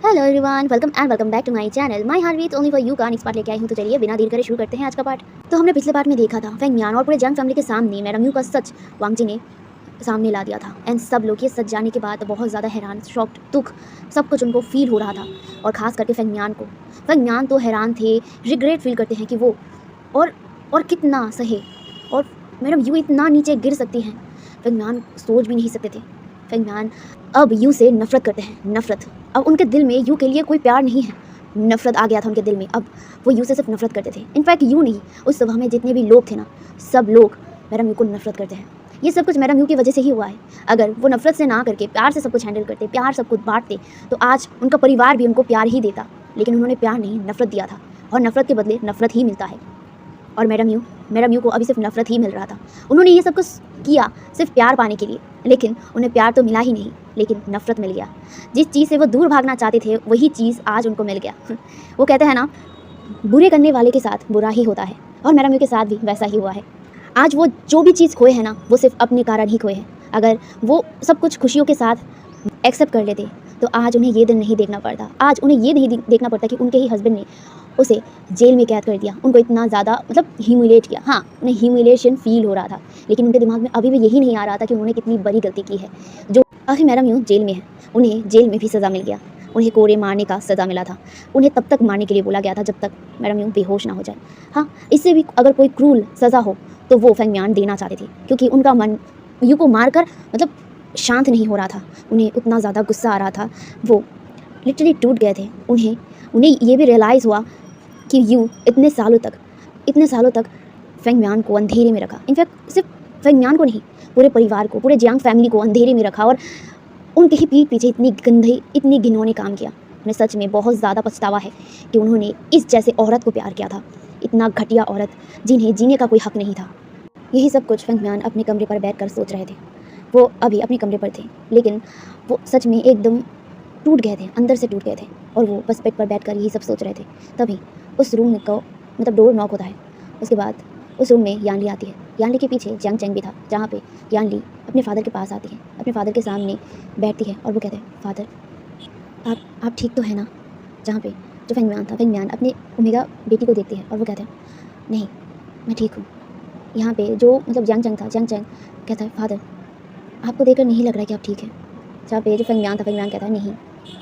Hello everyone, welcome back to my channel. My heart beats only for you का next part लेके आई हूँ। तो चलिए बिना देर करे शुरू करते हैं आज का पार्ट। तो हमने पिछले पार्ट में देखा था फेंग मियान और पूरे जंग फैमिली के सामने मैडम यू का सच वांग जी ने सामने ला दिया था। एंड सब लोग ये सच जानने के बाद बहुत ज़्यादा हैरान, शॉक्ड, दुख सब कुछ उनको फील हो रहा था। और ख़ास करके फेंग मियान तो हैरान थे, रिग्रेट फील करते हैं कि वो और कितना सहे और मैडम यू इतना नीचे गिर सकती हैं। फेंग मियान सोच भी नहीं सकते थे। फेंग मियान अब यू से नफरत करते हैं, नफरत। अब उनके दिल में यू के लिए कोई प्यार नहीं है, नफरत आ गया था उनके दिल में। अब वो यू से सिर्फ नफरत करते थे। इनफैक्ट यू नहीं, उस सभा में जितने भी लोग थे ना, सब लोग मैडम यू को नफरत करते हैं। ये सब कुछ मैडम यू की वजह से ही हुआ है। अगर वो नफरत से ना करके प्यार से सब कुछ हैंडल करते, प्यार सब कुछ बांटते, तो आज उनका परिवार भी उनको प्यार ही देता। लेकिन उन्होंने प्यार नहीं, नफरत दिया था, और नफरत के बदले नफरत ही मिलता है। और मैडम यू को अभी सिर्फ नफरत ही मिल रहा था। उन्होंने ये सब कुछ किया सिर्फ प्यार पाने के लिए, लेकिन उन्हें प्यार तो मिला ही नहीं, लेकिन नफरत मिल गया। जिस चीज़ से वो दूर भागना चाहते थे वही चीज़ आज उनको मिल गया। वो कहते हैं ना, बुरे करने वाले के साथ बुरा ही होता है, और मैडम यू के साथ भी वैसा ही हुआ है। आज वो जो भी चीज़ खोए हैं ना, वो सिर्फ अपने कारण ही खोए हैं। अगर वो सब कुछ खुशियों के साथ एक्सेप्ट कर लेते तो आज उन्हें ये दिन नहीं देखना पड़ता। आज उन्हें ये नहीं देखना पड़ता कि उनके ही हस्बैंड ने उसे जेल में कैद कर दिया, उनको इतना ज़्यादा मतलब ह्यूमिलेट किया। हाँ, उन्हें ह्यूमिलेशन फील हो रहा था, लेकिन उनके दिमाग में अभी भी यही नहीं आ रहा था कि उन्होंने कितनी बड़ी गलती की है। जो आखिर मैडम यूँ जेल में है, उन्हें जेल में भी सज़ा मिल गया। उन्हें कोड़े मारने का सज़ा मिला था। उन्हें तब तक मारने के लिए बोला गया था जब तक मैडम यूँ बेहोश ना हो जाए। हाँ, इससे भी अगर कोई क्रूल सज़ा हो तो वो फेंग मियान देना चाहते थे, क्योंकि उनका मन यू को मारकर मतलब शांत नहीं हो रहा था। उन्हें उतना ज़्यादा गुस्सा आ रहा था, वो लिटरली टूट गए थे। उन्हें ये भी रियलाइज़ हुआ कि यू इतने सालों तक फेंग मियान को अंधेरे में रखा। इनफैक्ट सिर्फ फेंग मियान को नहीं, पूरे परिवार को, पूरे जियांग फैमिली को अंधेरे में रखा, और उनके ही पीठ पीछे इतनी घिनौने काम किया। उन्हें सच में बहुत ज़्यादा पछतावा है कि उन्होंने इस जैसे औरत को प्यार किया था, इतना घटिया औरत जिन्हें जीने का कोई हक नहीं था। यही सब कुछ फेंग मियान अपने कमरे पर बैठकर सोच रहे थे। वो अभी अपने कमरे पर थे, लेकिन वो सच में एकदम टूट गए थे, अंदर से टूट गए थे, और वो बस बेड पर बैठकर यही सब सोच रहे थे। तभी उस रूम को मतलब डोर नॉक होता है। उसके बाद उस रूम में यानली आती है। यानली के पीछे जियांग चैंग भी था, जहाँ पे यानली अपने फादर के पास आती है, अपने फादर के सामने बैठती है, और वो कहते हैं, फादर आप ठीक तो है ना। जहाँ पे जो फेंग मियान अपने ओमेगा बेटी को देखती है, और वो कहते हैं, नहीं मैं ठीक हूँ। यहाँ पे जो मतलब जियांग चैंग कहता है, फादर आपको देखकर नहीं लग रहा है कि आप ठीक है। जहाँ पे जो फेंग मियान कहता है, नहीं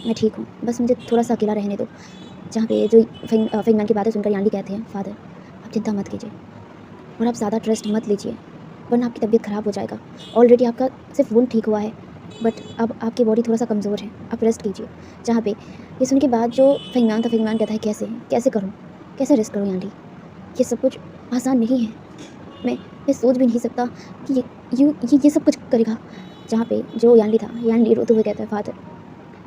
मैं ठीक हूँ, बस मुझे थोड़ा सा अकेला रहने दो। जहाँ पे जो फेंग मियान की बातें सुनकर यानली कहते हैं, फादर आप चिंता मत कीजिए, और आप ज़्यादा ट्रस्ट मत लीजिए, वरना आपकी तबीयत ख़राब हो जाएगा। ऑलरेडी आपका सिर्फ वुंड ठीक हुआ है, बट अब आपकी बॉडी थोड़ा सा कमज़ोर है, आप रेस्ट कीजिए। जहाँ पे ये सुन के बाद जो फेंग मियान कहता है, कैसे करूँ, कैसे रेस्ट करूँ यानली, ये सब कुछ आसान नहीं है। मैं सोच भी नहीं सकता कि ये सब कुछ करेगा। जहाँ पे जो यानली रोते हुए कहता है, फादर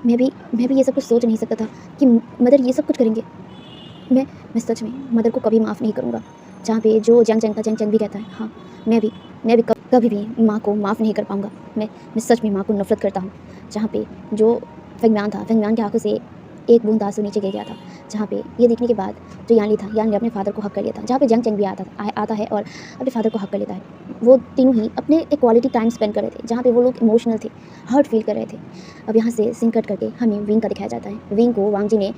मैं भी ये सब कुछ सोच नहीं सकता था कि मदर ये सब कुछ करेंगे। मैं सच में मदर को कभी माफ़ नहीं करूँगा। जहाँ पे जो जियांग चैंग भी कहता है, हाँ मैं भी कभी भी माँ को माफ़ नहीं कर पाऊँगा। मैं सच में माँ को नफरत करता हूँ। जहाँ पे जो फेंग मियान की आंखों से एक बूंद आंसू नीचे गिर गया था। जहाँ पे ये देखने के बाद जो यानली अपने फादर को हक कर लिया था। जहाँ पे जियांग चैंग भी आता है और अपने फादर को हक कर लेता है। वो तीनों ही अपने एक क्वालिटी टाइम स्पेंड कर रहे थे, जहाँ पे वो लोग इमोशनल थे, हर्ट फील कर रहे थे। अब यहाँ से सीन कट करके हमें विंग का दिखाया जाता है। विंग को वांग जी ने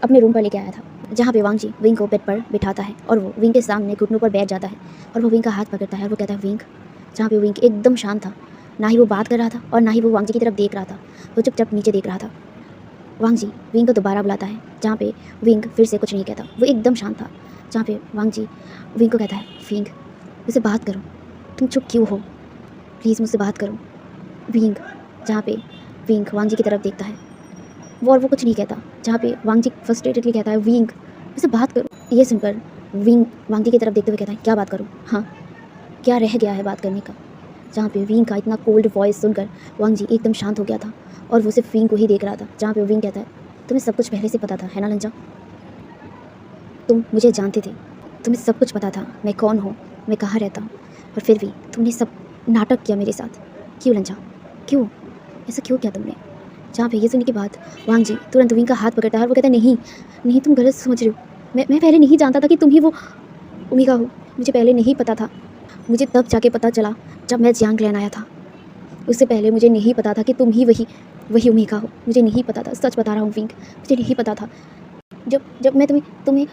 अपने रूम पर लेके आया था, जहाँ पे वांग जी विंग को बेड पर बिठाता है, और वो विंग के सामने घुटनों पर बैठ जाता है, और वो विंग का हाथ पकड़ता है, और वो कहता है, विंग। जहाँ पे विंग एकदम शांत था, ना ही वो बात कर रहा था और ना ही वो वांग जी की तरफ देख रहा था, वो चुपचाप नीचे देख रहा था। वांग जी विंग को दोबारा बुलाता है, जहाँ पे विंग फिर से कुछ नहीं कहता, वो एकदम शांत था। जहाँ पे वांग जी विंग को कहता है, विंग मुझसे बात करो, तुम चुप क्यों हो, प्लीज़ मुझसे बात करो विंग। जहाँ पे विंग वांग जी की तरफ देखता है, वो कुछ नहीं कहता। जहाँ पे वांग जी फ्रस्ट्रेटेडली कहता है, विंग मुझसे बात करो। ये सुनकर विंग वांग जी की तरफ देखते हुए कहता है, क्या बात करूँ, हाँ क्या रह गया है बात करने का। जहाँ पे विंग का इतना कोल्ड वॉइस सुनकर वांग जी एकदम शांत हो गया था, और वो सिर्फ विंग को ही देख रहा था। जहाँ पे विंग कहता है, तुम्हें सब कुछ पहले से पता था है ना लंजा, तुम मुझे जानते थे, तुम्हें सब कुछ पता था मैं कौन हूँ, मैं कहाँ रहता हूँ, और फिर भी तुमने सब नाटक किया मेरे साथ। क्यों लंजा, क्यों ऐसा क्यों किया तुमने। जहाँ पे ये सुनने के बाद वांग जी तुरंत विंग का हाथ पकड़ता है, और वो कहता है, नहीं तुम गलत समझ रहे हो, मैं पहले नहीं जानता था कि तुम ही वो ओमेगा हो। मुझे पहले नहीं पता था, मुझे तब जाके पता चला जब मैं जियांग क्लैन आया था। उससे पहले मुझे नहीं पता था कि तुम ही वही वही ओमेगा हो। मुझे नहीं पता था, सच बता रहा हूँ विंग, मुझे नहीं पता था। जब जब मैं तुम्हें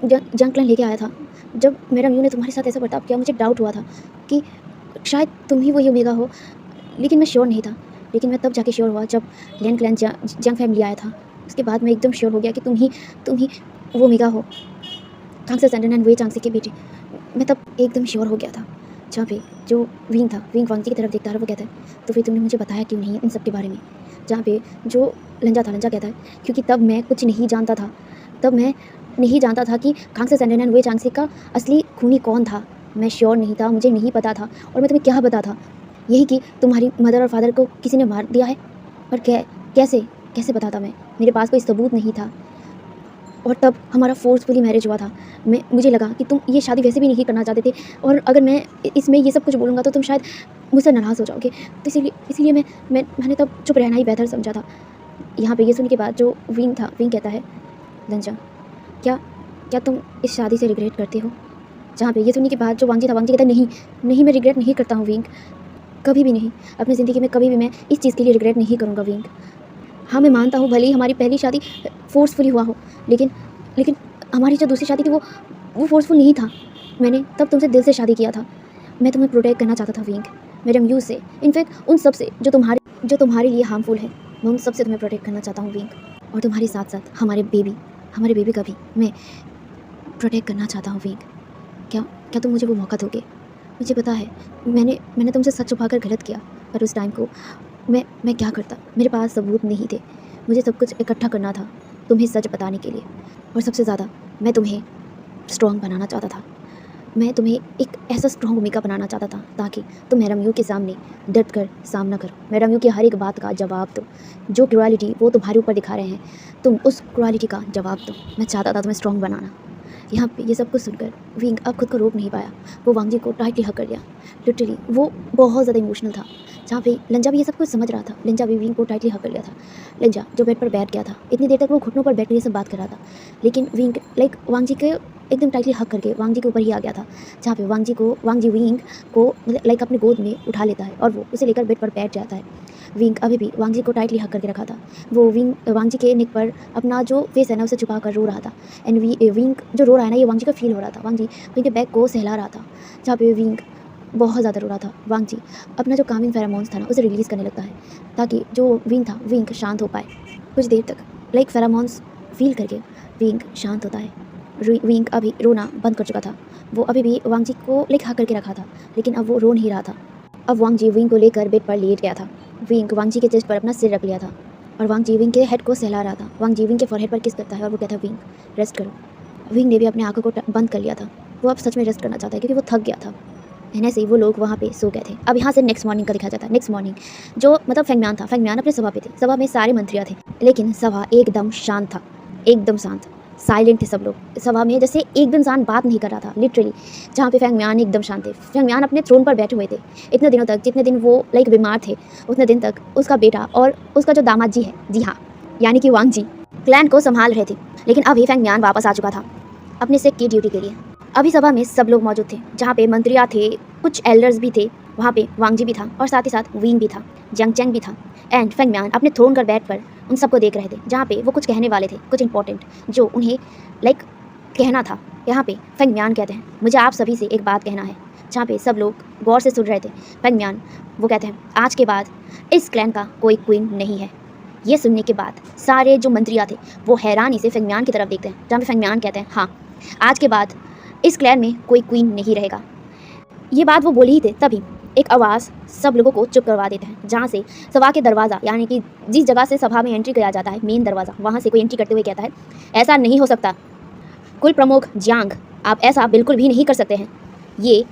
जंग क्लैन लेके आया था, जब मैडम यू ने तुम्हारे साथ ऐसा बर्ताव किया, मुझे डाउट हुआ था कि शायद तुम ही वही ओमेगा हो, लेकिन मैं श्योर नहीं था। लेकिन मैं तब जाके श्योर हुआ जब लैन क्लैन जंग फैमिली आया था। उसके बाद मैं एकदम श्योर हो गया कि तुम ही वो ओमेगा हो, कांगसे सैंडन एंड वे चांगसे के बेटे। मैं तब एकदम श्योर हो गया था। जहाँ पे जो विंग था, विंग वांगजी की तरफ देखता है, वो कहता है तो फिर तुमने मुझे बताया क्यों नहीं इन सब के बारे में। जहाँ पे जो लंजा था, लंजा कहता है क्योंकि तब मैं कुछ नहीं जानता था, तब मैं नहीं जानता था कि कांगसे सैंडन एंड वे चांगसे का असली खूनी कौन था। मैं श्योर नहीं था, मुझे नहीं पता था। और मैं तुम्हें क्या बता था, यही कि तुम्हारी मदर और फादर को किसी ने मार दिया है। और कैसे कैसे बताता मैं, मेरे पास कोई सबूत नहीं था। और तब हमारा फोर्सफुली मैरिज हुआ था। मुझे लगा कि तुम ये शादी वैसे भी नहीं करना चाहते थे, और अगर मैं इसमें ये सब कुछ बोलूँगा तो तुम शायद मुझसे नाराज़ हो जाओगे। तो इसीलिए मैंने तब चुप रहना ही बेहतर समझा था। यहाँ पे ये सुनने के बाद जो विंग था, विंग कहता है लंजा क्या क्या तुम इस शादी से रिग्रेट करते हो। जहाँ पे ये सुनने के बाद जो वांगजी था, वांगजी कहता है नहीं नहीं, मैं रिग्रेट नहीं करता हूँ विंग, कभी भी नहीं। अपनी ज़िंदगी में कभी भी मैं इस चीज़ के लिए रिग्रेट नहीं करूँगा विंग। हाँ, मैं मानता हूँ भले ही हमारी पहली शादी फोर्सफुली हुआ हो, लेकिन लेकिन हमारी जो दूसरी शादी थी वो फोर्सफुल नहीं था। मैंने तब तुमसे दिल से शादी किया था। मैं तुम्हें प्रोटेक्ट करना चाहता था विंग, मैडम यू से, इनफैक्ट उन सब से जो तुम्हारे लिए हार्मफुल है। मैं उन सब से तुम्हें प्रोटेक्ट करना चाहता हूँ विंग, और तुम्हारे साथ साथ हमारे बेबी का भी मैं प्रोटेक्ट करना चाहता हूँ विंग। क्या तुम मुझे वो मौका दोगे। मुझे पता है मैंने तुमसे सच छुपाकर गलत किया, पर उस टाइम को मैं क्या करता, मेरे पास सबूत नहीं थे। मुझे सब कुछ इकट्ठा करना था तुम्हें सच बताने के लिए, और सबसे ज़्यादा मैं तुम्हें स्ट्रॉन्ग बनाना चाहता था। मैं तुम्हें एक ऐसा स्ट्रॉन्ग भूमिका बनाना चाहता था ताकि तुम मैडम यू के सामने डट कर सामना करो, मैडम यू की हर एक बात का जवाब दो। जो क्रुएलिटी वो तुम्हारे ऊपर दिखा रहे हैं, तुम उस क्रुएलिटी का जवाब दो। मैं चाहता था तुम्हें स्ट्रॉन्ग बनाना। यहाँ पे ये सब कुछ सुनकर विंग अब खुद को रोक नहीं पाया। वो वांगजी को टाइटली हक कर लिया। लिटरली वो बहुत ज़्यादा इमोशनल था। जहाँ पे लंजा भी ये सब कुछ समझ रहा था। लंजा भी विंग को टाइटली हक कर लिया था। लंजा जो बेड पर बैठ गया था, इतनी देर तक वो घुटनों पर बैठ कर ये सब बात कर रहा था, लेकिन विंग वांगजी के एकदम टाइटली हक करके वांगजी के ऊपर ही आ गया था। जहाँ पे वांगजी विंग को मतलब अपने गोद में उठा लेता है और वो उसे लेकर बेड पर बैठ जाता है। विंग अभी भी वांगजी को टाइटली हक करके रखा था। वो वांगजी के नेक पर अपना जो फेस है ना उसे छुपा कर रो रहा था। एंड विंग जो रो रहा है ना, ये वांगजी का फील हो रहा था। वांगजी विंग के बैग को सहला रहा था, जहाँ पे विंग बहुत ज़्यादा रो रहा था। वांगजी अपना जो कामिंग फेरामोन्स था ना उसे रिलीज़ करने लगता है ताकि जो विंग था, विंग शांत हो पाए। कुछ देर तक फेरामोन्स फील करके विंग शांत होता है। विंग अभी रोना बंद कर चुका था। वो अभी भी वांगजी को हक करके रखा था, लेकिन अब वो रो नहीं रहा था। अब वांगजी विंग को लेकर बेड पर लेट गया था। विंग वांगजी के चेस्ट पर अपना सिर रख लिया था और वांगजी विंग के हेड को सहला रहा था। वांगजी विंग के फॉरहेड पर किस करता है और वो कहता है विंग रेस्ट करो। विंग ने भी अपने आंखों को बंद कर लिया था। वो अब सच में रेस्ट करना चाहता है क्योंकि वो थक गया था। ऐसे ही वो लोग वहाँ पे सो गए थे। अब यहाँ से नेक्स्ट मॉर्निंग का दिखाया जाता है। नेक्स्ट मॉर्निंग जो फेंगम्यान था, फेंगम्यान अपने सभा पे थे। सभा में सारे मंत्रियाँ थे, लेकिन सभा एकदम शांत था, एकदम शांत, साइलेंट थे सब लोग। सभा में जैसे एक इंसान बात नहीं कर रहा था लिटरली। जहाँ पे फेंगम्यान एकदम शांत थे। फेंगम्यान अपने थ्रोन पर बैठे हुए थे इतने दिनों तक, जितने दिन वो बीमार थे, उतने दिन तक उसका बेटा और उसका जो दामाद जी है, जी हाँ, यानी कि वांगजी, क्लैन को संभाल रहे थे। लेकिन अभी फेंगम्यान वापस आ चुका था अपने सेक की ड्यूटी के लिए। अभी सभा में सब लोग मौजूद थे, जहाँ पे मंत्रियाँ थे, कुछ एल्डर्स भी थे, वहाँ पे वांगजी भी था और साथ ही साथ विंग भी था, जंगचैंग भी था। एंड फेंगम्यान अपने थ्रोन पर बैठ कर उन सबको देख रहे थे, जहाँ पे वो कुछ कहने वाले थे, कुछ इंपॉर्टेंट जो उन्हें कहना था। यहाँ पे फेंगम्यान कहते हैं मुझे आप सभी से एक बात कहना है। जहाँ पे सब लोग गौर से सुन रहे थे। फेंगम्यान वो कहते हैं आज के बाद इस क्लैन का कोई क्वीन नहीं है। ये सुनने के बाद सारे जो मंत्रियाँ थे वो हैरानी से फेंगम्यान की तरफ देखते हैं, जहाँ पे फेंगम्यान कहते हैं हाँ, आज के बाद इस क्लैन में कोई क्वीन नहीं रहेगा। ये बात वो बोले ही थे, तभी एक आवाज़ सब लोगों को चुप करवा देते हैं, जहाँ से सभा के दरवाज़ा, यानी कि जिस जगह से सभा में एंट्री किया जाता है, मेन दरवाज़ा, वहाँ से कोई एंट्री करते हुए कहता है ऐसा नहीं हो सकता कुल प्रमुख जियांग, आप ऐसा बिल्कुल भी नहीं कर सकते हैं, ये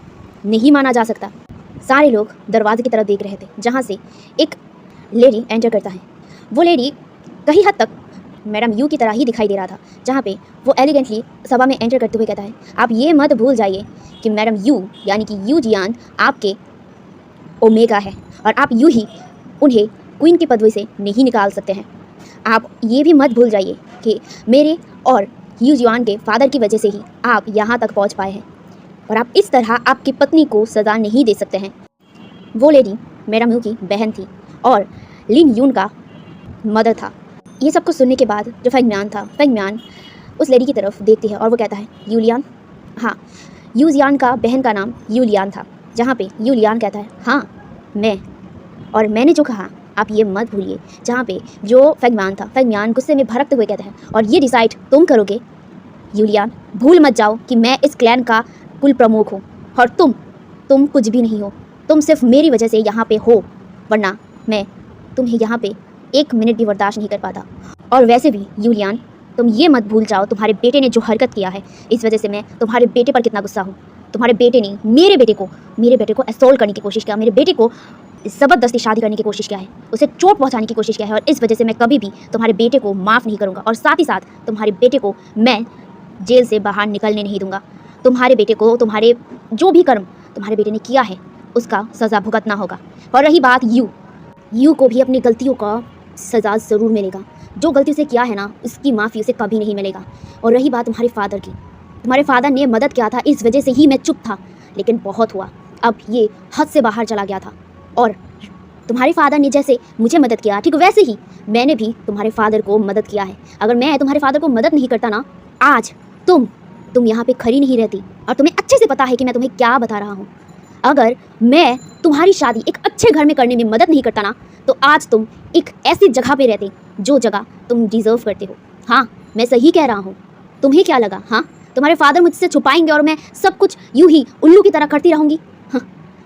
नहीं माना जा सकता। सारे लोग दरवाजे की तरफ देख रहे थे, जहाँ से एक लेडी एंटर करता है। वो लेडी कहीं हद तक मैडम यू की तरह ही दिखाई दे रहा था, जहाँ पे वो एलिगेंटली सभा में एंटर करते हुए कहता है आप ये मत भूल जाइए कि मैडम यू, यानी कि यू जियान आपके ओमेगा है और आप यूँ ही उन्हें क्वीन की पदवी से नहीं निकाल सकते हैं। आप ये भी मत भूल जाइए कि मेरे और यू जियान के फादर की वजह से ही आप यहाँ तक पहुँच पाए हैं और आप इस तरह आपकी पत्नी को सज़ा नहीं दे सकते हैं। वो लेडी मैडम यू की बहन थी और लिन यून का मदर था। ये सब कुछ सुनने के बाद जो फेंगम्यान था, फेंगम्यान उस लेडी की तरफ देखती है और वो कहता है यूलियान। हाँ, यूजियान का बहन का नाम यूलियान था, जहाँ पे यूलियान कहता है हाँ मैं, और मैंने जो कहा आप ये मत भूलिए। जहाँ पे जो फेंगम्यान था, फेंगम्यान गुस्से में भड़कते हुए कहता है और ये डिसाइड तुम करोगे यूलियान, भूल मत जाओ कि मैं इस क्लैन का कुल प्रमुख हूँ और तुम कुछ भी नहीं हो, तुम सिर्फ मेरी वजह से यहाँ पे हो, वरना मैं तुम्हें यहाँ पे 1 मिनट भी बर्दाश्त नहीं कर पाता। और वैसे भी यूलियान, तुम ये मत भूल जाओ तुम्हारे बेटे ने जो हरकत किया है, इस वजह से मैं तुम्हारे बेटे पर कितना गुस्सा हूँ। तुम्हारे बेटे ने मेरे बेटे को असॉल्ट करने की कोशिश किया, मेरे बेटे को ज़बरदस्ती शादी करने की कोशिश किया है, उसे चोट पहुंचाने की कोशिश किया है, और इस वजह से मैं कभी भी तुम्हारे बेटे को माफ़ नहीं करूँगा। और साथ ही साथ तुम्हारे बेटे को मैं जेल से बाहर निकलने नहीं दूंगा। तुम्हारे बेटे को तुम्हारे जो भी कर्म तुम्हारे बेटे ने किया है उसका सज़ा भुगतना होगा। और रही बात यू को भी अपनी गलतियों का सज़ा ज़रूर मिलेगा। जो गलती उसे किया है ना, उसकी माफ़ी उसे कभी नहीं मिलेगा। और रही बात तुम्हारे फादर की, तुम्हारे फादर ने मदद किया था, इस वजह से ही मैं चुप था, लेकिन बहुत हुआ, अब ये हद से बाहर चला गया था। और तुम्हारे फादर ने जैसे मुझे मदद किया, ठीक वैसे ही मैंने भी तुम्हारे फादर को मदद किया है। अगर मैं तुम्हारे फादर को मदद नहीं करता ना, आज तुम यहाँ पे खड़ी नहीं रहती। और तुम्हें अच्छे से पता है कि मैं तुम्हें क्या बता रहा हूँ। अगर मैं तुम्हारी शादी एक अच्छे घर में करने में मदद नहीं करता ना, तो आज तुम एक ऐसी जगह पे रहते जो जगह तुम डिज़र्व करते हो। हाँ, मैं सही कह रहा हूँ। तुम्हें क्या लगा, हाँ तुम्हारे फादर मुझसे छुपाएंगे और मैं सब कुछ यूं ही उल्लू की तरह करती रहूँगी? हाँ,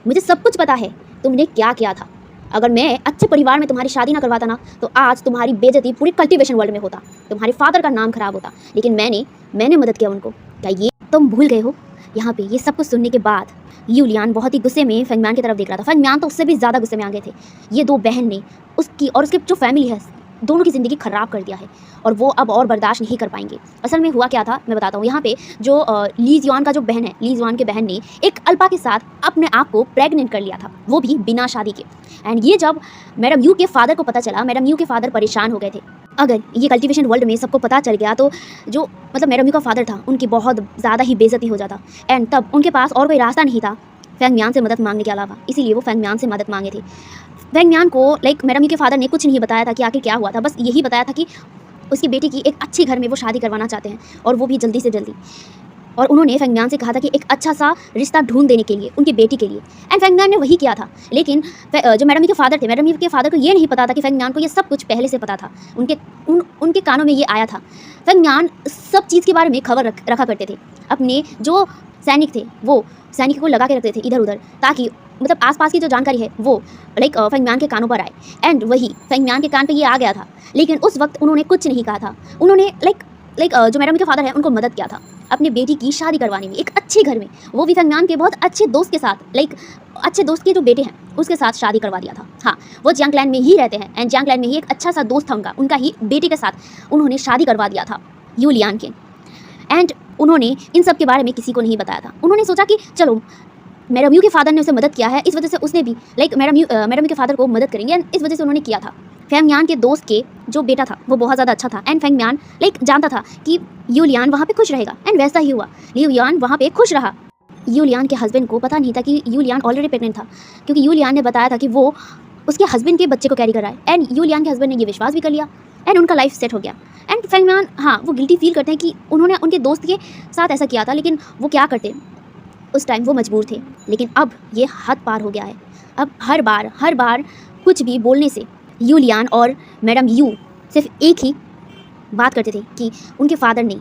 मुझे सब कुछ पता है तुमने क्या किया था। अगर मैं अच्छे परिवार में तुम्हारी शादी ना करवाता ना, तो आज तुम्हारी बेइज्जती पूरी कल्टीवेशन वर्ल्ड में होता, तुम्हारे फादर का नाम खराब होता। लेकिन मैंने मदद किया उनको। क्या ये तुम भूल गए हो? यहाँ पे ये सब कुछ सुनने के बाद यूलियान बहुत ही गुस्से में फेंगम्यान की तरफ देख रहा था। फेंगम्यान तो उससे भी ज़्यादा गुस्से में आ गए थे। ये 2 बहन ने उसकी और उसके जो फैमिली है, दोनों की ज़िंदगी ख़राब कर दिया है और वो अब और बर्दाश्त नहीं कर पाएंगे। असल में हुआ क्या था मैं बताता हूँ। यहाँ पे जो ली जियान का जो बहन है, ली जियान के बहन ने एक अल्पा के साथ अपने आप को प्रेग्नेंट कर लिया था, वो भी बिना शादी के। एंड ये जब मैडम यू के फादर को पता चला, मैडम यू के फादर परेशान हो गए थे। अगर ये कल्टीवेशन वर्ल्ड में सबको पता चल गया तो जो मतलब मैडम यू का फादर था, उनकी बहुत ज़्यादा ही बेइज्जती हो जाता। एंड तब उनके पास और कोई रास्ता नहीं था फेंगम्यान से मदद मांगने के अलावा, इसीलिए वो फेंगम्यान से मदद मांगे थे। फेंगम्यान को मैडम यू के फादर ने कुछ नहीं बताया था कि आखिर क्या हुआ था, बस यही बताया था कि उसकी बेटी की एक अच्छे घर में वो शादी करवाना चाहते हैं और वो भी जल्दी से जल्दी। और उन्होंने फेंगम्यान से कहा था कि एक अच्छा सा रिश्ता ढूंढ देने के लिए उनकी बेटी के लिए। एंड फेंगम्यान ने वही किया था। लेकिन जो मैडम यू के फादर थे, मैडम यू के फादर को ये नहीं पता था कि फेंगम्यान को ये सब कुछ पहले से पता था। उनके कानों में ये आया था। फेंगम्यान सब चीज़ के बारे में खबर रखा करते थे। अपने जो सैनिक थे वो सैनिक को लगा के रखते थे इधर उधर, ताकि मतलब आसपास की जो जानकारी है वो फेंगम्यान के कानों पर आए। एंड वही फेंगम्यान के कान पे ये आ गया था। लेकिन उस वक्त उन्होंने कुछ नहीं कहा था। उन्होंने जो मैडम के फादर है उनको मदद किया था अपने बेटी की शादी करवाने में एक अच्छे घर में, वो भी फेंगम्यान के बहुत अच्छे दोस्त के साथ, अच्छे दोस्त के जो बेटे हैं उसके साथ शादी करवा दिया था। हाँ, वो जियांग क्लैन में ही रहते हैं एंड जियांग क्लैन में ही एक अच्छा सा दोस्त था उनका ही बेटे के साथ उन्होंने शादी करवा दिया था यूलियान के। एंड उन्होंने इन सब के बारे में किसी को नहीं बताया था। उन्होंने सोचा कि चलो मैडम यू के फादर ने उसे मदद किया है, इस वजह से उसने भी मैडम यू के फादर को मदद करेंगे, एंड इस वजह से उन्होंने किया था। फेंगम्यान के दोस्त के जो बेटा था वो बहुत ज़्यादा अच्छा था एंड फेंगम्यान जानता था कि यूलियान वहाँ पे खुश रहेगा। एंड वैसा ही हुआ, यूलियान वहाँ पे खुश रहा। यूलियान के हस्बैंड को पता नहीं था कि यूलियान ऑलरेडी प्रेग्नेंट था, क्योंकि यूलियान ने बताया था कि वो उसके हस्बैंड के बच्चे को कैरी कर रहा है। एंड यूलियान के हस्बैंड ने ये विश्वास भी कर लिया एंड उनका लाइफ सेट हो गया। एंड फेंगम्यान, हाँ, वो गिल्टी फील करते हैं कि उन्होंने उनके दोस्त के साथ ऐसा किया था, लेकिन वो क्या करते, उस टाइम वो मजबूर थे। लेकिन अब ये हद पार हो गया है। अब हर बार कुछ भी बोलने से यूलियान और मैडम यू सिर्फ एक ही बात करते थे कि उनके फादर ने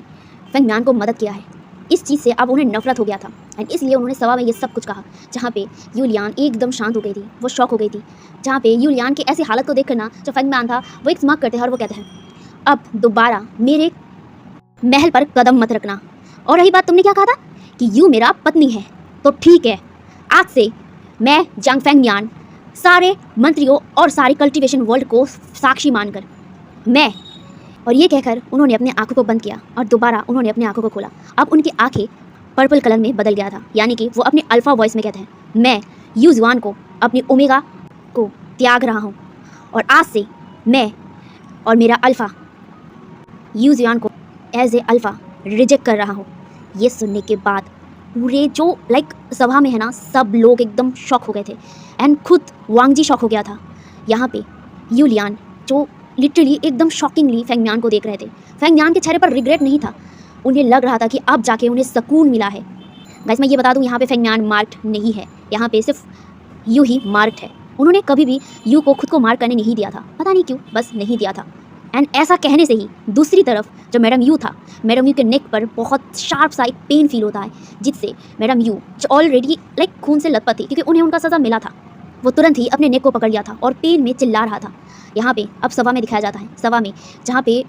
फेंगम्यान को मदद किया है। इस चीज़ से अब उन्हें नफरत हो गया था एंड इसलिए उन्होंने सभा में ये सब कुछ कहा, जहाँ पे यूलियान एकदम शांत हो गई थी, वो शॉक हो गई थी। जहाँ पे यूलियान की ऐसी हालत को देख कर ना जो फेंगम्यान था वो एक स्मार्ट करते हैं और वो कहते हैं अब दोबारा मेरे महल पर कदम मत रखना। और रही बात तुमने क्या कहा था कि यू मेरा पत्नी है, तो ठीक है, आज से मैं जियांग फेंगम्यान सारे मंत्रियों और सारी कल्टीवेशन वर्ल्ड को साक्षी मानकर मैं, और ये कहकर उन्होंने अपने आंखों को बंद किया और दोबारा उन्होंने अपनी आंखों को खोला। अब उनकी आंखें पर्पल कलर में बदल गया था, यानी कि वो अपने अल्फा वॉइस में कहते हैं मैं यू जुआन को अपनी ओमेगा को त्याग रहा हूँ और आज से मैं और मेरा अल्फा यू जुआन को एज ए अल्फा रिजेक्ट कर रहा हूँ। ये सुनने के बाद पूरे जो सभा में है ना, सब लोग एकदम शॉक हो गए थे एंड खुद वांगजी शॉक हो गया था। यहाँ पे यूलियान जो लिटरली एकदम शॉकिंगली फेंगमियान को देख रहे थे। फेंगमियान के चेहरे पर रिग्रेट नहीं था, उन्हें लग रहा था कि अब जाके उन्हें सुकून मिला है। गाइस मैं ये बता दूं, यहाँ पे फेंगमियान मार्क्ड नहीं है, यहाँ पे सिर्फ यू ही मार्क्ड है। उन्होंने कभी भी यू को खुद को मार्क करने नहीं दिया था, पता नहीं क्यों, बस नहीं दिया था। एंड ऐसा कहने से ही दूसरी तरफ जो मैडम यू था, मैडम यू के नेक पर बहुत शार्प सा एक पेन फील होता है, जिससे मैडम यू जो ऑलरेडी खून से लथपथ थी क्योंकि उन्हें उनका सज़ा मिला था, वो तुरंत ही अपने नेक को पकड़ लिया था और पेन में चिल्ला रहा था। यहाँ पे अब सवा में दिखाया जाता है, सवा में जहाँ पे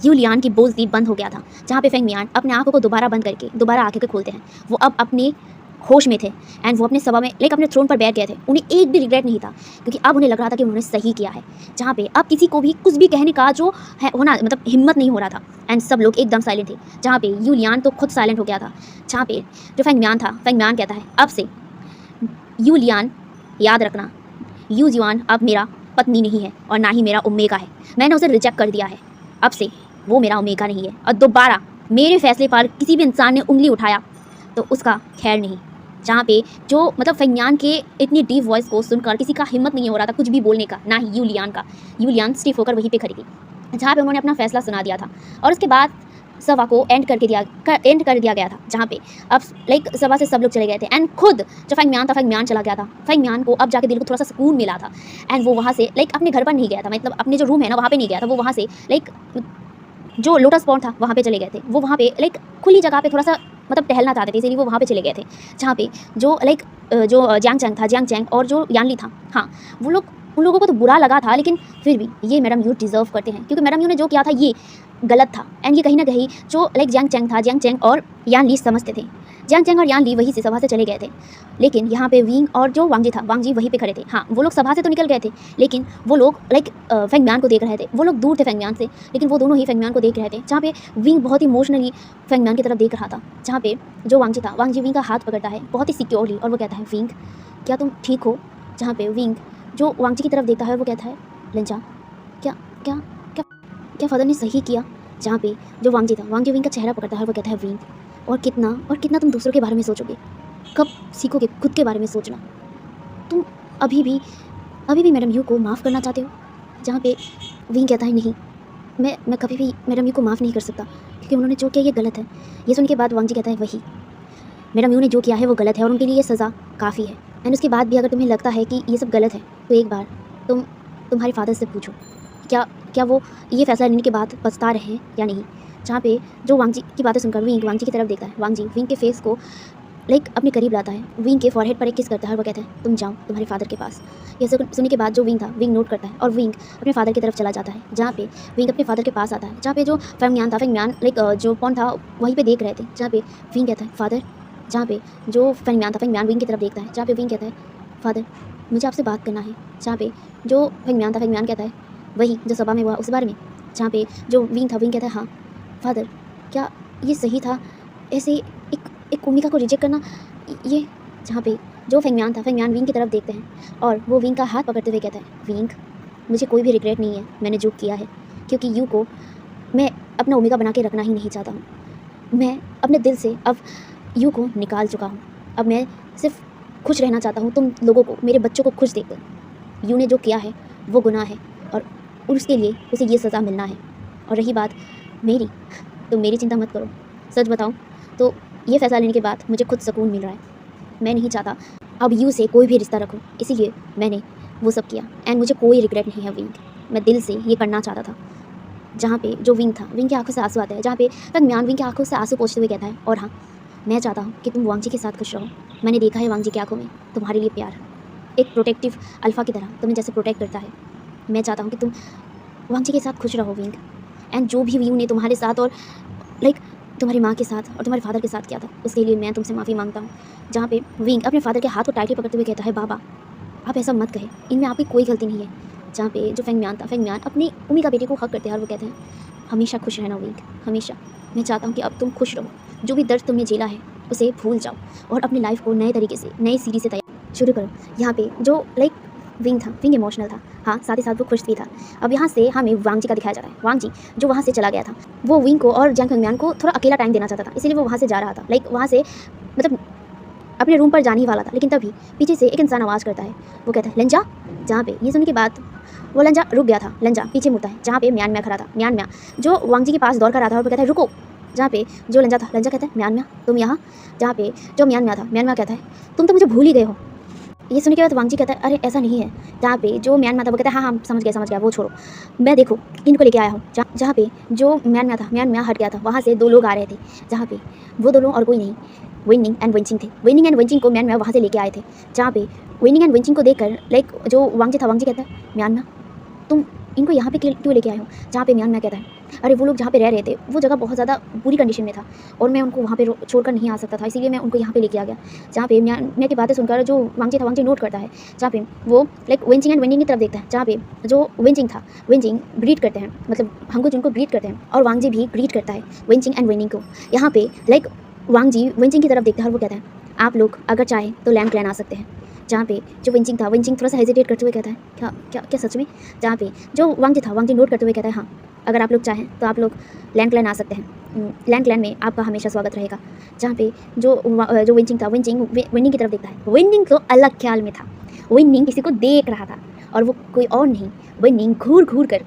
यूलियान की बोलती बंद हो गया था, जहाँ पे फेंगमियान अपने आंखों को दोबारा बंद करके दोबारा आंखें खोलते हैं। वो अब अपने होश में थे एंड वो अपने सभा में अपने थ्रोन पर बैठ गए थे। उन्हें एक भी रिग्रेट नहीं था क्योंकि अब उन्हें लग रहा था कि उन्होंने सही किया है, जहाँ पे अब किसी को भी कुछ भी कहने का जो है होना हिम्मत नहीं हो रहा था। एंड सब लोग एकदम साइलेंट थे, जहाँ पे यूलियान तो खुद साइलेंट हो गया था। जहाँ पे जो फेंगमियान था, फेंगमियान कहता है अब से यूलियान याद रखना, यूजियान अब मेरा पत्नी नहीं है और ना ही मेरा ओमेगा है। मैंने उसे रिजेक्ट कर दिया है, अब से वो मेरा ओमेगा नहीं है और दोबारा मेरे फैसले पर किसी भी इंसान ने उंगली उठाया तो उसका खैर नहीं। जहाँ पे जो फेंगमियान के इतनी डीप वॉइस को सुनकर किसी का हिम्मत नहीं हो रहा था कुछ भी बोलने का, ना ही यूलियान का। यूलियान स्टिफ होकर वहीं पे खड़ी थी, जहाँ पे उन्होंने अपना फैसला सुना दिया था और उसके बाद सभा को एंड कर दिया गया था, जहाँ पे अब सभा से सब लोग चले गए थे। एंड खुद जो फेंगमियान चला गया था। फेंगमियान को अब जाके दिल को थोड़ा सा सुकून मिला था एंड वो वहाँ से अपने घर पर नहीं गया था, मतलब अपने जो रूम है ना वहाँ पे नहीं गया था। वो वहाँ से जो लोटस पॉन्ड था वहाँ पे चले गए थे। वो वहाँ पे खुली जगह पे थोड़ा सा टहलना चाहते थे, इसीलिए वो वहाँ पे चले गए थे। जहाँ पे जो जो जियांग चैंग और जो यानली था, हाँ उन लोगों को तो बुरा लगा था, लेकिन फिर भी ये मैडम यू डिज़र्व करते हैं क्योंकि मैडम यू ने जो किया था ये गलत था। एंड ये कहीं ना कहीं जो जियांग चैंग और यानली समझते थे। जियांग चैंग और यानली वहीं से सभा से चले गए थे, लेकिन यहाँ पे विंग और जो वांग जी वहीं पे खड़े थे। हाँ वो लोग सभा से तो निकल गए थे, लेकिन वो लोग फेंगमियान को देख रहे थे। वो लोग दूर थे फेंगमियान से, लेकिन वो दोनों ही फेंगमियान को देख रहे थे। जहाँ पे विंग बहुत इमोशनली फेंगमियान की तरफ देख रहा था, जहाँ पे जो वांग जी विंग का हाथ पकड़ता है बहुत ही सिक्योरली और वो कहता है विंग क्या तुम ठीक हो। जहाँ पे विंग जो वांग जी की तरफ देखता है वो कहता है लिंचा क्या क्या क्या क्या फादर ने सही किया। जहाँ पे जो वांग जी विंग का चेहरा पकड़ता है वो कहता है विंग और कितना तुम दूसरों के बारे में सोचोगे, कब सीखोगे खुद के बारे में सोचना। तुम अभी भी मैडम यू को माफ़ करना चाहते हो। जहाँ पे विंग कहता है नहीं, मैं कभी भी मैडम यू को माफ़ नहीं कर सकता क्योंकि उन्होंने जो किया ये गलत है। ये सुन के बाद वांग जी कहता है वही, मैडम यू ने जो किया है वो गलत है और उनके लिए ये सज़ा काफ़ी है। एंड उसके बाद भी अगर तुम्हें लगता है कि ये सब गलत है तो एक बार तुम्हारे फादर से पूछो क्या वो ये फैसला लेने के बाद पछता रहे हैं या नहीं। जहाँ पे जो वांग जी की बातें सुनकर विंग वांग जी की तरफ देखता है। वांग जी विंग के फेस को अपने करीब लाता है, विंग के फॉरहेड पर एक किस करता है और वो कहता है तुम जाओ तुम्हारे फादर के पास। ये सुनने के बाद जो विंग नोट करता है और विंग अपने फादर की तरफ चला जाता है। जहाँ पे विंग अपने फादर के पास आता है, जहाँ पे जो फेंगमियान जो पॉन था वहीं पे देख रहे थे। जहाँ पे विंग कहता है फादर, जहाँ पे जो फेंगमियान विंग की तरफ देखता है, जहाँ पे विंग कहता है फादर मुझे आपसे बात करना है। जहाँ पे जो फेंगमियान कहता है वही जो सभा में हुआ उस बारे में। जहाँ पे जो विंग कहता है हाँ फादर क्या ये सही था ऐसे एक ओमिका को रिजेक्ट करना ये। जहाँ पे जो फेंगमियान विंग की तरफ देखते हैं और वो विंग का हाथ पकड़ते हुए कहता है विंग मुझे कोई भी रिग्रेट नहीं है मैंने जो किया है, क्योंकि यू को मैं अपना ओमिका बना के रखना ही नहीं चाहता हूँ। मैं अपने दिल से अब यू को निकाल चुका हूँ। अब मैं सिर्फ खुश रहना चाहता हूँ, तुम लोगों को मेरे बच्चों को खुश देखकर। यू ने जो किया है वो गुनाह है और उसके लिए उसे ये सज़ा मिलना है। और रही बात मेरी, तो मेरी चिंता मत करो। सच बताऊं तो ये फैसला लेने के बाद मुझे खुद सुकून मिल रहा है। मैं नहीं चाहता अब यू से कोई भी रिश्ता रखूं, इसीलिए मैंने वो सब किया एंड मुझे कोई रिग्रेट नहीं है विंग। मैं दिल से ये करना चाहता था। जहाँ पे जो विंग था, विंग की आंखों से आंसू आते हैं। जहाँ पे फेंगमियान विंग की आंखों से आंसू पोंछते हुए कहता है और हाँ मैं चाहता हूँ कि तुम वांग जी के साथ खुश रहो। मैंने देखा है वांग जी की आंखों में तुम्हारे लिए प्यार, एक प्रोटेक्टिव अल्फ़ा की तरह तुम्हें जैसे प्रोटेक्ट करता है। मैं चाहता हूँ कि तुम वांग जी के साथ खुश रहो विंग। एंड जो भी यू ने तुम्हारे साथ और तुम्हारी माँ के साथ और तुम्हारे फादर के साथ किया था उसके लिए मैं तुमसे माफ़ी मांगता हूँ। जहाँ पे विंग अपने फादर के हाथ को टाइटली पकड़ते हुए कहता है बाबा आप ऐसा मत कहे, इनमें आपकी कोई गलती नहीं है। जहाँ पे जो फेंगमियान अपनी उम्मी का बेटे को हक करते हैं और वो कहते हैं हमेशा खुश रहना विंग, हमेशा। मैं चाहता हूँ कि अब तुम खुश रहो, जो भी दर्द तुमने झेला है उसे भूल जाओ और अपनी लाइफ को नए तरीके से नई सीढ़ी से तैयार शुरू करो। यहाँ पे जो विंग इमोशनल था, हाँ साथ ही साथ वो खुश भी था। अब यहाँ से हमें वांग जी का दिखाया जाता है। वांग जी जो वहाँ से चला गया था, वो विंग को और जियांग फेंगमियान को थोड़ा अकेला टाइम देना चाहता था, इसीलिए वो वहाँ से जा रहा था। वहाँ से अपने रूम पर जाने ही वाला था, लेकिन तभी पीछे से एक इंसान आवाज़ करता है। वो कहता है लंजा। जहाँ पे ये सुनने के बाद वो लंजा रुक गया था। लंजा पीछे मुड़ता है जहाँ पे म्यान म्या खड़ा था। म्यान म्या जो वांग जी के पास दौड़ कर रहा था और वो कहता है रुको। जहाँ पे जो लंजा था, लंजा कहता है म्यान म्या तुम यहाँ। जहाँ पे जो म्यान म्या था, म्यान म्या कहता है तुम तो मुझे भूल ही गए हो। ये सुनने के बाद वांग जी कहता है अरे ऐसा नहीं है। जहाँ पे जो म्यान म्या था वो कहता है हाँ हाँ समझ गया, वो छोड़ो, मैं देखो इनको लेके आया हूँ। जहाँ पे जो म्यान म्या था, म्यान म्या हट गया था, वहाँ से 2 लोग आ रहे थे। जहाँ पे वो 2 लोग और कोई नहीं, विनिंग एंड वेंचिंग थे। विनिंग एंड वेंचिंग को म्यान म्या वहाँ से लेके आए थे। जहाँ पे विनिंग एंड वेंचिंग को देखकर लाइक जो वांग जी था, वांग जी कहता है म्यान म्या तुम इनको यहाँ पे क्यों लेके आए हो। जहाँ पे म्यान म्या कहता है अरे वो लोग जहाँ पे रह रहे थे वो जगह बहुत ज़्यादा बुरी कंडीशन में था और मैं उनको वहाँ पे छोड़कर नहीं आ सकता था, इसीलिए मैं उनको यहाँ पे लेके आ गया। जहाँ पे म्यान म्या की बातें सुनकर जो वांग जी था, वांग जी नोट करता है। जहाँ पे वो लाइक वेंचिंग एंड वेंडिंग की तरफ देखता है। जहाँ पे जो वेंचिंग था, वेंचिंग ग्रीट करते हैं, मतलब हंगुज उनको ग्रीट करते हैं और वांग जी भी ग्रीट करता है वेंचिंग एंड वेंडिंग को। यहाँ पे लाइक वांग जी वेंचिंग की तरफ देखता है और वो कहता है आप लोग अगर चाहे तो लैंड क्लैन आ सकते हैं। जहाँ पे जो वेंचिंग था, वेंचिंग थोड़ा सा हेजिटेट करते हुए कहता है क्या क्या क्या सच में। जहाँ पे जो वांग जी था, वांग जी नोट करते हुए कहता है हाँ अगर आप लोग चाहें तो आप लोग लैंड क्लैन आ सकते हैं, लैंड क्लैन में आपका हमेशा स्वागत रहेगा। जहाँ पे जो वेंचिंग था, वेंचिंग विनिंग की तरफ देखता है। विनिंग तो अलग ख्याल में था, विनिंग किसी को देख रहा था और वो कोई और नहीं, विनिंग घूर घूर कर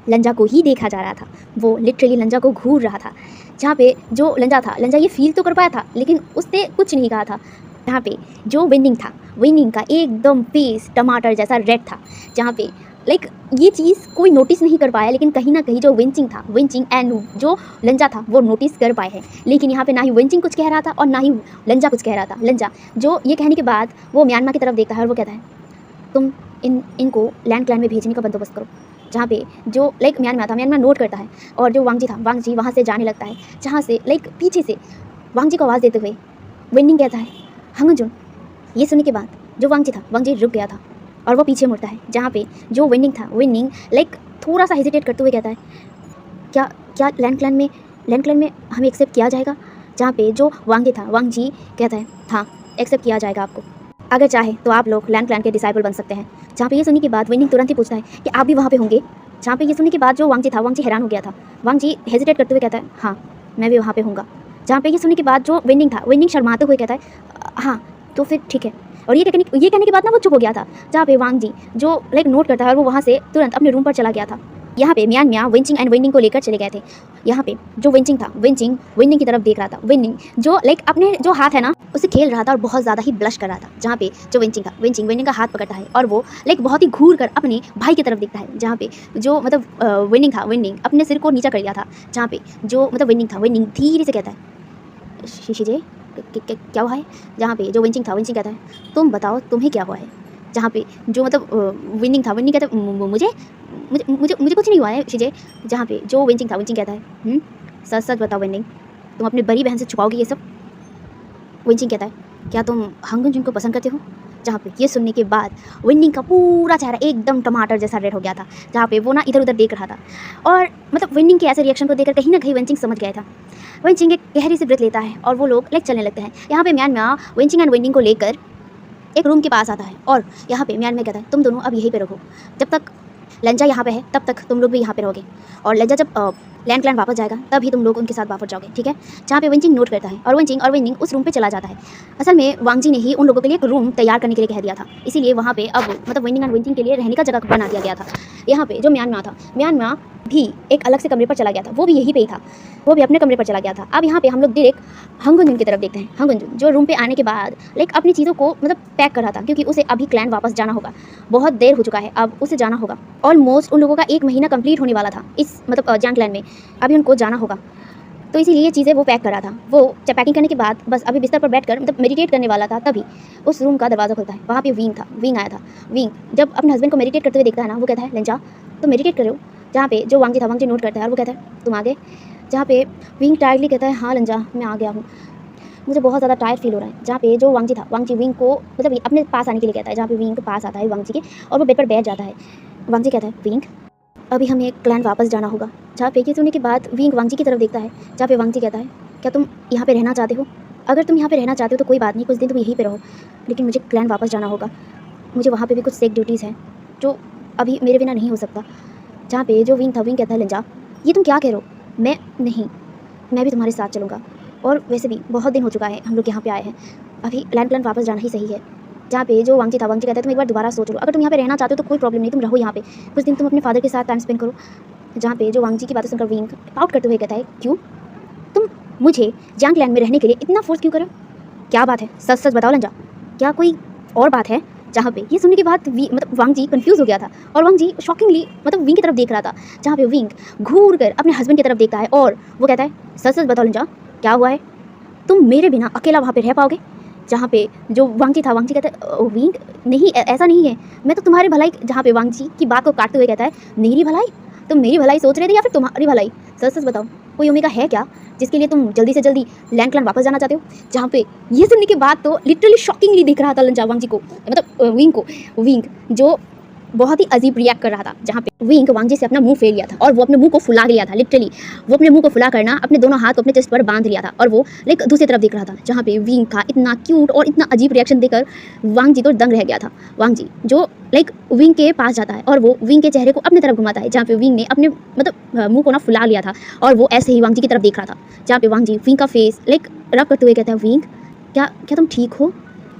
लंजा को ही देखा जा रहा था। वो लिटरली लंजा को घूर रहा था। जहाँ पे जो लंजा था, लंजा ये फील तो कर पाया था लेकिन उसने कुछ नहीं कहा था। जहाँ पे जो विनिंग था, विनिंग का एकदम फेस टमाटर जैसा रेड था। जहाँ पे लाइक ये चीज़ कोई नोटिस नहीं कर पाया, लेकिन कहीं ना कहीं जो विंचिंग था, विंचिंग एंड जो लंजा था वो नोटिस कर पाए हैं। लेकिन यहाँ पे ना ही विंचिंग कुछ कह रहा था और ना ही लंजा कुछ कह रहा था। लंजा जो ये कहने के बाद वो म्यांमार की तरफ देखता है और वो कहता है तुम इनको लैंड क्लैन में भेजने का बंदोबस्त करो। जहाँ पे जो लाइक म्यांमार था, म्यांमार नोट करता है और जो वांग जी था, वांग जी वहाँ से जाने लगता है। जहाँ से लाइक पीछे से वांग जी को आवाज़ देते हुए विनिंग कहता है हंगजुन। ये सुनने के बाद जो वांग जी था, वांग जी रुक गया था और वो पीछे मुड़ता है। जहाँ पे जो विनिंग था, विनिंग लाइक थोड़ा सा हेजिटेट करते हुए कहता है क्या क्या लैंड क्लैन में हमें एक्सेप्ट किया जाएगा। जहाँ पे जो वांग जी था, वांग जी कहता है हाँ एक्सेप्ट किया जाएगा आपको, अगर चाहे तो आप लोग लैंड क्लैन के डिसाइबल बन सकते हैं। जहाँ पे ये सुनने के बाद विनिंग तुरंत ही पूछता है कि आप भी वहाँ पे होंगे। जहाँ पे ये सुनने के बाद जो वांग जी था, वांग जी हैरान हो गया था। वांग जी हेजिटेट करते हुए कहता है हाँ मैं भी वहाँ पे होऊंगा। जहाँ पे ये सुनने के बाद जो विनिंग था, विनिंग शर्माते हुए कहता है हाँ तो फिर ठीक है। और ये कहने के बाद ना वो चुप हो गया था। जहाँ पे वांग जी जो लाइक नोट करता है और वो वहाँ से तुरंत अपने रूम पर चला गया था। यहाँ पे म्यान म्या विंचिंग एंड विनिंग को लेकर चले गए थे। यहाँ पे जो विंचिंग था, विंचिंग विनिंग की तरफ देख रहा था। विनिंग जो लाइक अपने जो हाथ है ना उसे खेल रहा था और बहुत ज़्यादा ही ब्लश कर रहा था। जहाँ पे जो विंचिंग था, विंचिंग विनिंग का हाथ पकड़ता है और वो लाइक बहुत ही घूर कर अपने भाई की तरफ देखता है। जहाँ पे जो मतलब विनिंग था, विनिंग अपने सिर को नीचा कर लिया था। जहाँ पे जो मतलब विनिंग था, विनिंग धीरे से कहता है शीशे क्या हुआ है। जहाँ पे जो विंचिंग था, विंचिंग कहता है तुम बताओ तुम्हें क्या हुआ है। जहाँ पे जो मतलब विनिंग था, विनिंग कहता है मुझे मुझे मुझे मुझे कुछ नहीं हुआ है शीजे। जहाँ पे जो विंचिंग था, विंचिंग कहता है सच सच बताओ विनिंग, तुम अपनी बड़ी बहन से छुपाओगे ये सब। विंचिंग कहता है क्या तुम हंगजुन को पसंद करते हो। जहाँ पे ये सुनने के बाद विनिंग का पूरा चेहरा एकदम टमाटर जैसा रेड हो गया था। जहाँ पे वो ना इधर उधर देख रहा था और मतलब विनिंग के ऐसे रिएक्शन को देखकर कहीं ना कहीं विंचिंग समझ गया था। विंचिंग एक गहरी सी ब्रेथ लेता है और वो लोग लाइक चलने लगते हैं। यहाँ पे म्यान म्या विंचिंग एंड विनिंग को लेकर एक रूम के पास आता है और यहाँ पे म्यान म्या कहता है तुम दोनों अब यहीं पे रहो, जब तक लंजा यहाँ पे है तब तक तुम लोग भी यहाँ पे रहोगे और लंजा जब लैंड क्लैन वापस जाएगा तभी तुम लोग उनके साथ वापस जाओगे, ठीक है। जहाँ पे विंचिंग नोट करता है और विनिंग उस रूम पे चला जाता है। असल में वांग जी ने ही उन लोगों के लिए एक रूम तैयार करने के लिए कह दिया था, इसीलिए वहाँ पे अब मतलब विनिंग एंड विंचिंग के लिए रहने का जगह बना दिया गया था। यहाँ पे जो म्यान म्या था, म्यान म्या भी एक अलग से कमरे पर चला गया था, वो भी यहीं पे ही था, वो भी अपने कमरे पर चला गया था। अब यहाँ पे हम लोग डायरेक्ट हंगजुन की तरफ देखते हैं। हंगजुन जो रूम पे आने के बाद लाइक अपनी चीज़ों को मतलब पैक कर रहा था, क्योंकि उसे अभी क्लैन वापस जाना होगा, बहुत देर हो चुका है, अब उसे जाना होगा। ऑलमोस्ट उन लोगों का 1 महीना कंप्लीट होने वाला था इस मतलब जैंग क्लैन में, अभी उनको जाना होगा, तो इसीलिए ये चीज़ें वो पैक कर रहा था। वो पैकिंग करने के बाद बस अभी बिस्तर पर बैठकर मतलब मेडिटेट करने वाला था, तभी उस रूम का दरवाज़ा खुलता है। वहाँ पे विंग था, विंग आया था। विंग जब अपने हस्बैंड को मेडिटेट करते हुए देखता है ना, वो कहता है लंजा तो मेडिटेट कर रहे हो। जहाँ पे जो वांग जी था, वांग जी नोट करता है और वो कहता है तुम आ गए। जहाँ पे विंग टायर्डली कहता है हाँ लंजा मैं आ गया हूँ, मुझे बहुत ज़्यादा टायर्ड फील हो रहा है। जहाँ पे जो वांग जी था, वांग जी विंग को मतलब अपने पास आने के लिए कहता है। जहाँ पे विंग के पास आता है वांग जी के और वो बेड पर बैठ जाता है। वांग जी कहता है विंग अभी हमें क्लैन वापस जाना होगा। जहाँ पे ये सुनने के बाद विंग वांग जी की तरफ देखता है। जहाँ पे वांग जी कहता है क्या तुम यहाँ पे रहना चाहते हो, अगर तुम यहाँ पे रहना चाहते हो तो कोई बात नहीं, कुछ दिन तुम यहीं पे रहो, लेकिन मुझे क्लैन वापस जाना होगा, मुझे वहाँ पे भी कुछ सेक ड्यूटीज़ हैं जो अभी मेरे बिना नहीं हो सकता। जहाँ पे जो विंग था, विंग कहता है लंजा ये तुम क्या कह रहे हो, मैं नहीं, मैं भी तुम्हारे साथ चलूँगा और वैसे भी बहुत दिन हो चुका है हम लोग यहाँ पे आए हैं, अभी लैंड प्लान वापस जाना ही सही है। जहाँ पे जो वांगजी था, वांगजी कहता है तुम एक बार दोबारा सोच लो, अगर तुम यहाँ पे रहना चाहते हो तो कोई प्रॉब्लम नहीं, तुम रहो यहाँ पे कुछ दिन, तुम अपने फादर के साथ टाइम स्पेंड करो। जहाँ पे जो वांगजी की बातें सुनकर विंग आउट करते हुए कहता है क्यों, तुम मुझे जैंगलैंड में रहने के लिए इतना फोर्स क्यों करो, क्या बात है, सच सच बताओ लंजा, क्या कोई और बात है। जहाँ पे ये सुनने के बाद वांगजी कंफ्यूज हो गया था और वांगजी शॉकिंगली विंग की तरफ देख रहा था। जहाँ पे विंग घूर कर अपने हस्बैंड की तरफ देखता है और वो कहता है सच सच बताओ लंजा, क्या हुआ है, तुम मेरे बिना अकेला वहाँ पे रह पाओगे। जहाँ पे जो वांगजी था, वांगजी कहता है विंग नहीं, ऐसा नहीं है, मैं तो तुम्हारी भलाई, जहाँ पे वांगजी की बात को काटते हुए कहता है मेरी भलाई, तुम मेरी भलाई सोच रहे थे या फिर तुम्हारी भलाई, सच सच बताओ, कोई ओमेगा है क्या जिसके लिए तुम जल्दी से जल्दी लैंड क्लैन वापस जाना चाहते हो। जहाँ पे ये सुनने के बाद तो लिटरली शॉकिंगली दिख रहा था लंजा वांगजी को, विंग जो बहुत ही अजीब रिएक्ट कर रहा था। जहाँ पे विंग वांगजी से अपना मुंह फेर लिया था और वो अपने मुंह को फुला लिया था, लिटरली वो अपने मुंह को फुला करना अपने दोनों हाथ को अपने चेस्ट पर बांध लिया था और वो दूसरी तरफ देख रहा था। जहाँ पे विंग का इतना क्यूट और इतना अजीब रिएक्शन देकर वांगजी तो दंग रह गया था। वांगजी जो विंग के पास जाता है और वो विंग के चेहरे को अपनी तरफ घुमाता है, जहाँ पे विंग ने अपने मुंह को फुला लिया था और वो ऐसे ही वांगजी की तरफ देख रहा था। जहाँ पे वांगजी विंग का फेस रब करते हुए कहता है विंग क्या तुम ठीक हो।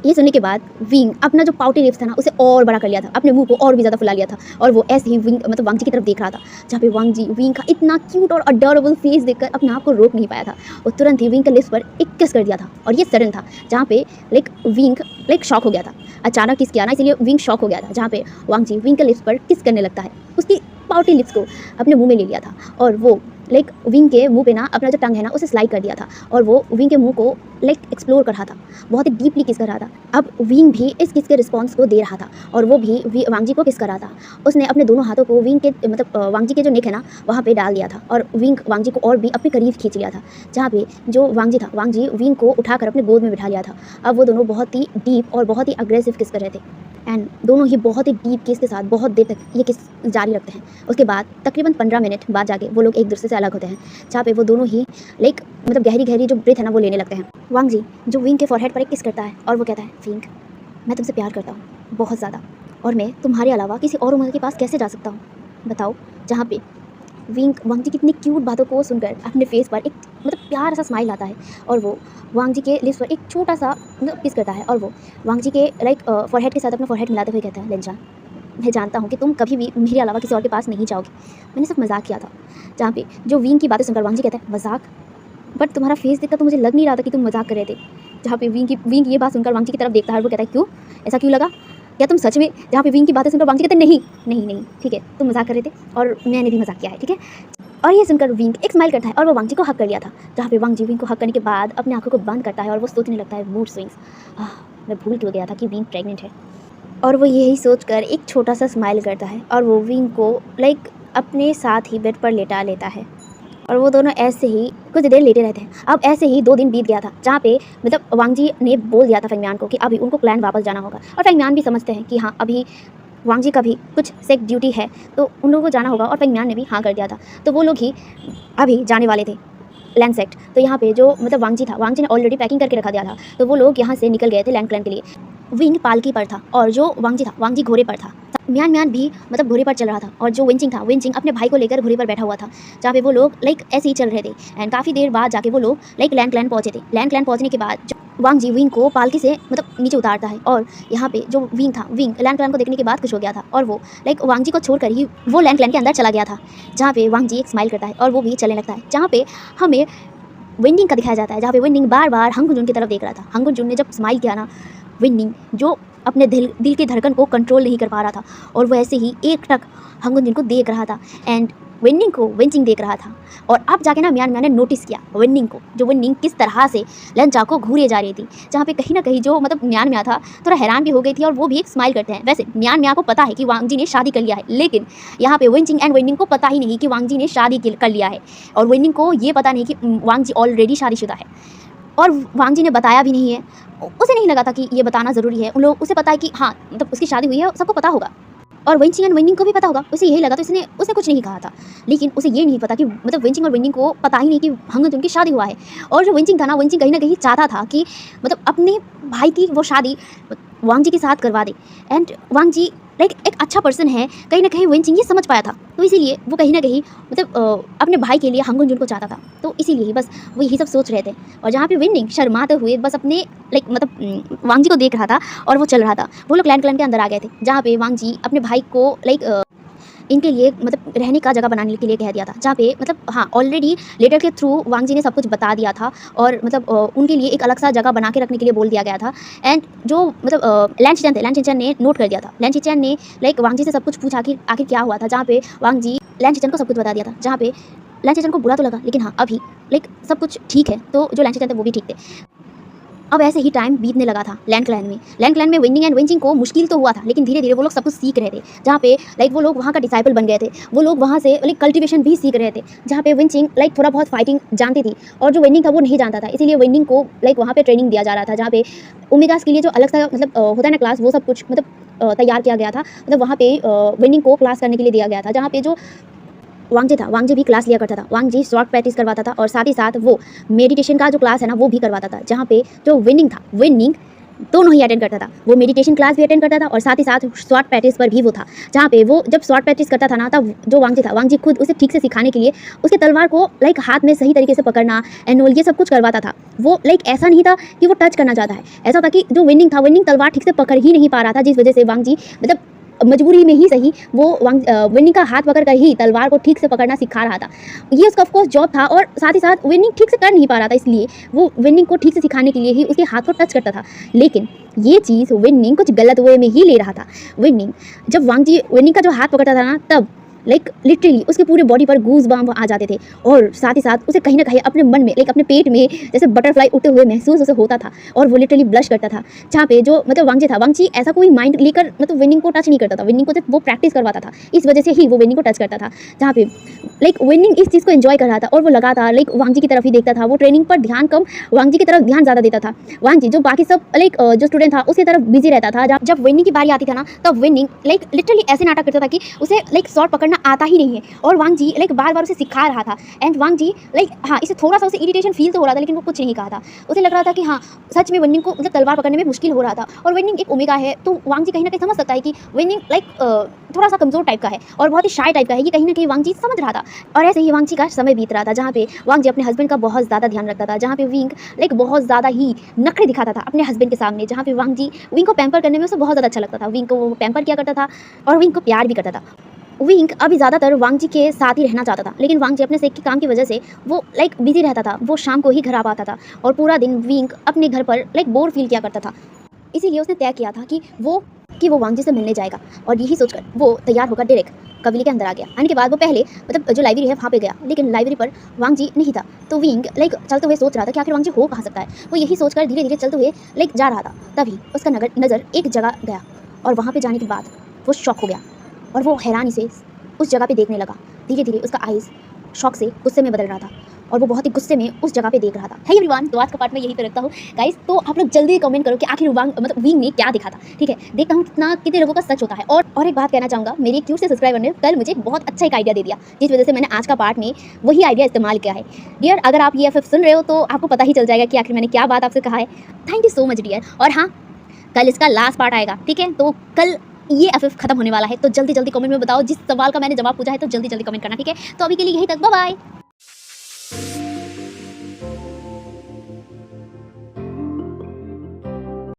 ये सुनने के बाद विंग अपना जो पाउटी लिप्स था ना उसे और बड़ा कर लिया था, अपने मुंह को और भी ज़्यादा फुला लिया था और वो ऐसे ही विंग वांगजी की तरफ देख रहा था। जहाँ पे वांगजी विंग का इतना क्यूट और अडोरेबल फेस देखकर अपने आप को रोक नहीं पाया था और तुरंत ही विंग के लिप्स पर एक किस कर दिया था और ये सडन था। जहाँ पे विंग शॉक हो गया था, अचानक किस किया ना, इसलिए विंग शॉक हो गया था। जहाँ पे वांगजी विंग के लिप्स पर किस करने लगता है, उसकी पाउटी लिप्स को अपने मुंह में ले लिया था और वो विंग के मुंह पे ना अपना जो टंग है ना उसे स्लाइड कर दिया था और वो विंग के मुंह को एक्सप्लोर कर रहा था, बहुत ही डीपली किस कर रहा था। अब विंग भी इस किस के रिस्पॉन्स को दे रहा था और वो भी वांगजी को किस कर रहा था। उसने अपने दोनों हाथों को विंग के वांगजी के जो नेक है ना वहाँ पे डाल दिया था और विंग वांगजी को और भी अपने करीब खींच लिया था। जहाँ पे जो वांगजी था, वांगजी विंग को उठाकर अपने गोद में बिठा लिया था। अब वो दोनों बहुत ही डीप और बहुत ही अग्रेसिव किस कर रहे थे एंड दोनों ही बहुत ही डीप किस के साथ बहुत देर तक ये किस जारी रखते हैं। उसके बाद तकरीबन 15 मिनट बाद जाके वो लोग एक दूसरे से अलग होते हैं, जहाँ पे वो दोनों ही गहरी गहरी जो ब्रेथ है ना वो लेने लगते हैं। वांगजी जो विंग के फॉरहेड पर एक किस करता है और वो कहता है विंग मैं तुमसे प्यार करता हूँ बहुत ज़्यादा और मैं तुम्हारे अलावा किसी और उम्र के पास कैसे जा सकता हूँ बताओ। जहाँ पे वांगजी की इतनी क्यूट बातों को सुनकर अपने फेस पर एक प्यारा सा स्माइल आता है और वो वांगजी के लिप्स पर एक छोटा सा किस करता है और वो वांगजी के फॉरहेड के साथ अपना फॉरहेड मिलाते हुए कहता है लेंजा मैं जानता हूँ कि तुम कभी भी मेरे अलावा किसी और के पास नहीं जाओगे, मैंने सिर्फ मजाक किया था। जहाँ पे जो विंग की बातें सुनकर वांगजी कहता है मजाक, बट तुम्हारा फेस देखकर तो मुझे लग नहीं रहा था कि तुम मजाक कर रहे थे। जहाँ पे विंग ये बात सुनकर वांगजी की तरफ देखता है और वो कहता है क्यों, ऐसा क्यों लगा, क्या तुम सच में। जहाँ पे विंग की बातें सुनकर वांगजी कहते हैं नहीं ठीक है तुम मजाक कर रहे थे और मैंने भी मजाक किया है ठीक है। और ये सुनकर विंग एक स्माइल करता है और वो वांगजी को हक कर लिया था। जहाँ पे वांगजी विंग को हक करने के बाद अपने आंखों को बंद करता है और वो सोचने लगता है मूड स्विंग्स, मैं भूल क्यों गया था कि विंग प्रेग्नेंट है। और वो यही सोचकर एक छोटा सा स्माइल करता है और वो विंग को अपने साथ ही बेड पर लेटा लेता है और वो दोनों ऐसे ही कुछ देर लेटे रहते हैं। अब ऐसे ही 2 दिन बीत गया था, जहाँ पे वांगजी ने बोल दिया था फेंगमियान को कि अभी उनको क्लैन वापस जाना होगा और फेंगमियान भी समझते हैं कि हाँ अभी वांगजी का भी कुछ सेक ड्यूटी है तो उन लोगों को जाना होगा और फेंगमियान ने भी हाँ कर दिया था। तो वो लोग ही अभी जाने वाले थे लैंड सेक्ट। तो यहाँ पे जो वांगजी था, वांगजी ने ऑलरेडी पैकिंग करके रखा दिया था, तो वो लोग यहाँ से निकल गए थे लैंड क्लैन के लिए। विंग पालकी पर था और जो वांगजी था, वांगजी घोड़े पर था। म्यान भी घोड़े पर चल रहा था और जो विंचिंग था, विंचिंग अपने भाई को लेकर घोड़े पर बैठा हुआ था। जहाँ पे वो लोग ऐसे ही चल रहे थे एंड काफ़ी देर बाद जाके वो लोग लैंड क्लैन पहुँचे थे। लैंड क्लैन पहुँचने के बाद वांगजी विंग को पालकी से नीचे उतारता है और यहाँ पे जो विंग था, विंग लैंड क्लैन को देखने के बाद खुश हो गया था और वो वांगजी को छोड़कर ही वो लैंड क्लैन के अंदर चला गया था। जहाँ पे वांगजी एक स्माइल करता है और वो भी चलने लगता है। जहाँ पे हमें विंडिंग का दिखाया जाता है, जहाँ पे विंडिंग बार बार हंगुन की तरफ देख रहा था। हंगुन ने जब स्माइल किया ना, विंडिंग जो अपने दिल की धड़कन को कंट्रोल नहीं कर पा रहा था और वो ऐसे ही एकटक हंगुन को देख रहा था एंड विंडिंग को विंचिंग देख रहा था। और अब जाके ना म्यान ने नोटिस किया विंडिंग को, जो विंडिंग किस तरह से लंचा को घूरे जा रही थी। जहाँ पे कहीं ना कहीं जो म्यान था थोड़ा हैरान भी हो गई थी और वो भी एक स्माइल करते हैं। वैसे म्यान को पता है कि वांगजी ने शादी कर लिया है, लेकिन यहाँ पे विंचिंग एंड विंडिंग को पता ही नहीं कि वांगजी ने शादी कर लिया है और विंडिंग को ये पता नहीं कि वांगजी ऑलरेडी शादीशुदा है और वांगजी ने बताया भी नहीं है। उसे नहीं लगा था कि ये बताना ज़रूरी है। उन लोग उसे पता है कि हाँ उसकी शादी हुई है, सबको पता होगा और विंचिंग एंड विंडिंग को भी पता होगा। उसे यही लगा तो उसने कुछ नहीं कहा था। लेकिन उसे ये नहीं पता कि विंचिंग और विंडिंग को पता ही नहीं कि हंगन उनकी शादी हुआ है। और जो विंचिंग था ना, विंचिंग कहीं ना कहीं चाहता था कि अपने भाई की वो शादी वांगजी के साथ करवा दे एंड वांगजी लाइक एक अच्छा पर्सन है, कहीं ना कहीं वेनचिंग ये समझ पाया था। तो इसीलिए वो कहीं ना कहीं मतलब अपने भाई के लिए हांगुन जुन को चाहता था। तो इसीलिए ही बस वो यही सब सोच रहे थे। और जहाँ पे विनिंग शर्माते हुए बस अपने लाइक मतलब वांग जी को देख रहा था और वो चल रहा था। वो लोग लैंड क्लैन के अंदर आ गए थे, जहाँ पे वांग जी अपने भाई को लाइक इनके लिए मतलब रहने का जगह बनाने के लिए कह दिया था। जहाँ पे मतलब हाँ ऑलरेडी लेटर के थ्रू वांग जी ने सब कुछ बता दिया था और मतलब उनके लिए एक अलग सा जगह बना के रखने के लिए बोल दिया गया था। एंड जो मतलब लैंड चिचन थे, लैंड चिचन ने नोट कर दिया था। लैंड चिचन ने लाइक वांग जी से सब कुछ पूछा आखिर आखिर क्या हुआ था, जहाँ पे वांग जी लैंड चिचन को सब कुछ बता दिया था। जहाँ पे लैंड चिचन को बुरा तो लगा, लेकिन हाँ अभी लाइक सब कुछ ठीक है। तो जो लैंड चिचन थे वो भी ठीक थे। अब ऐसे ही टाइम बीतने लगा था लैंड क्लैन में। लैंड क्लैन में विनिंग एंड वेंचिंग को मुश्किल तो हुआ था, लेकिन धीरे धीरे वो लोग सब कुछ सीख रहे थे। जहाँ पे लाइक वो लोग वहाँ का डिसाइपल बन गए थे। वो लोग वहाँ से लाइक कल्टिवेशन भी सीख रहे थे। जहाँ पे विंचिंग लाइक थोड़ा बहुत फाइटिंग जानती थी और जो विनिंग था वो नहीं जानता था। इसीलिए विनिंग को लाइक वहाँ पे ट्रेनिंग दिया जा रहा था, जहाँ पे ओमेगास के लिए जो अलग सा मतलब होता है ना क्लास, वो सब कुछ मतलब तैयार किया गया था। मतलब वहाँ पे विनिंग को क्लास करने के लिए दिया गया था, जहाँ पे जो वांग जी था, वांग जी भी क्लास लिया करता था। वांग जी शॉर्ट प्रैक्टिस करवाता था और साथ ही साथ वो मेडिटेशन का जो क्लास है ना वो भी करवाता था। जहाँ पे जो विनिंग था, विनिंग दोनों ही अटेंड करता था। वो मेडिटेशन क्लास भी अटेंड करता था और साथ ही साथ शॉर्ट प्रैक्टिस पर भी वो था। जहाँ पे वो जब शॉर्ट प्रैक्टिस करता था ना, तब जो वांग जी था, वांग जी खुद उसे ठीक से सिखाने के लिए उसके तलवार को लाइक हाथ में सही तरीके से पकड़ना एंड ये सब कुछ करवाता था। वो लाइक ऐसा नहीं था कि वो टच करना चाहता है, ऐसा था कि जो विनिंग था, विनिंग तलवार ठीक से पकड़ ही नहीं पा रहा था, जिस वजह से वांग जी मतलब मजबूरी में ही सही वो विनिंग का हाथ पकड़ कर ही तलवार को ठीक से पकड़ना सिखा रहा था। ये उसका ऑफकोर्स जॉब था और साथ ही साथ विनिंग ठीक से कर नहीं पा रहा था, इसलिए वो विनिंग को ठीक से सिखाने के लिए ही उसके हाथ को टच करता था। लेकिन ये चीज़ विनिंग कुछ गलत वे में ही ले रहा था। विनिंग जब वांग जी विनिंग का जो हाथ पकड़ता था ना, तब लाइक लिटरली उसके पूरे बॉडी पर गूज बम्प आ जाते थे और साथ ही साथ उसे कहीं ना कहीं अपने मन में लाइक अपने पेट में जैसे बटरफ्लाई उड़ते हुए महसूस उसे होता था और वो लिटरली ब्लश करता था। जहाँ पे जो मतलब वांग जी था, वांग जी ऐसा कोई माइंड लेकर मतलब विनिंग को टच नहीं करता था। विनिंग को जब वो प्रैक्टिस करवाता था, इस वजह से ही वो विनिंग को टच करता था। जहाँ पे लाइक विनिंग इस चीज़ को एंजॉय कर रहा था और वो लगातार लाइक वांग जी की तरफ ही देखता था। वो ट्रेनिंग पर ध्यान कम, वांग जी की तरफ ध्यान ज़्यादा देता था। वांग जी जो बाकी सब लाइक जो स्टूडेंट था उसकी तरफ बिजी रहता था। जब विनिंग की बारी आती था ना, तब विनिंग लाइक लिटरली ऐसे नाटक करता था कि उसे लाइक शॉट पकड़ना आता ही नहीं है और वांग जी लाइक बार बार उसे सिखा रहा था। एंड वांग जी लाइक हाँ इसे थोड़ा सा उसे इरिटेशन फील तो हो रहा था, लेकिन वो कुछ नहीं कहा था। उसे लग रहा था कि हाँ सच में विनिंग को मतलब तलवार पकड़ने में मुश्किल हो रहा था और विनिंग एक ओमेगा है, तो वांग जी कहीं ना कहीं समझ सकता है कि विनिंग लाइक थोड़ा सा कमजोर टाइप का है और बहुत ही शाय टाइप का है। ये कहीं ना कहीं वांग जी समझ रहा था। और ऐसे ही वांग जी का समय बीत रहा था, जहाँ पे वांग जी अपने हस्बैंड का बहुत ज़्यादा ध्यान रखता था। जहाँ पे विंग लाइक बहुत ज़्यादा ही नखरे दिखाता था अपने हस्बैंड के सामने। जहाँ पे वांग जी विंग को पैम्पर करने में उसे बहुत ज़्यादा अच्छा लगता था। विंग को वो पैम्पर किया करता था और विंग को प्यार भी करता था। विंग अभी ज़्यादातर वांग जी के साथ ही रहना चाहता था, लेकिन वांग जी अपने सेक के काम की वजह से वो लाइक बिजी रहता था। वो शाम को ही घर आ पाता था और पूरा दिन विंग अपने घर पर लाइक बोर फील किया करता था। इसीलिए उसने तय किया था कि वो वांग जी से मिलने जाएगा और यही सोचकर वो तैयार होकर डायरेक्ट कविले के अंदर आ गया। आने के बाद वो पहले मतलब जो लाइब्रेरी है वहाँ पे गया, लेकिन लाइब्रेरी पर वांग जी नहीं था। तो विंग लाइक चलते हुए सोच रहा था कि आखिर वांग जी हो कहाँ सकता है। वो यही सोचकर धीरे धीरे चलते हुए लाइक जा रहा था। तभी उसका नज़र एक जगह गया और वहाँ पे जाने के बाद वो शॉक हो गया और वो हैरानी से उस जगह पे देखने लगा। धीरे धीरे उसका आइज़ शॉक से गुस्से में बदल रहा था और वो बहुत ही गुस्से में उस जगह पे देख रहा था। है एवरीवन, तो आज का पार्ट में यही पे रखता हूँ गाइस। तो आप लोग जल्दी कमेंट करो कि आखिर मतलब विंग ने क्या देखा था। ठीक है, देखता हूँ कितने लोगों का सच होता है। और एक बात कहना चाहूँगा, मेरे क्यूट से सब्सक्राइबर ने कल मुझे बहुत अच्छा एक आइडिया दे दिया, जिस वजह से मैंने आज का पार्ट में वही आइडिया इस्तेमाल किया है। डियर, अगर आप ये FF सुन रहे हो तो आपको पता ही चल जाएगा कि आखिर मैंने क्या बात आपसे कहा है। Thank you so much dear. और हाँ, कल इसका लास्ट पार्ट आएगा, ठीक है। तो कल ये FF खत्म होने वाला है, तो जल्दी जल्दी कमेंट में बताओ। जिस सवाल का मैंने जवाब पूछा है तो जल्दी जल्दी कमेंट करना, ठीक है। तो अभी के लिए यही तक, बाय बाय।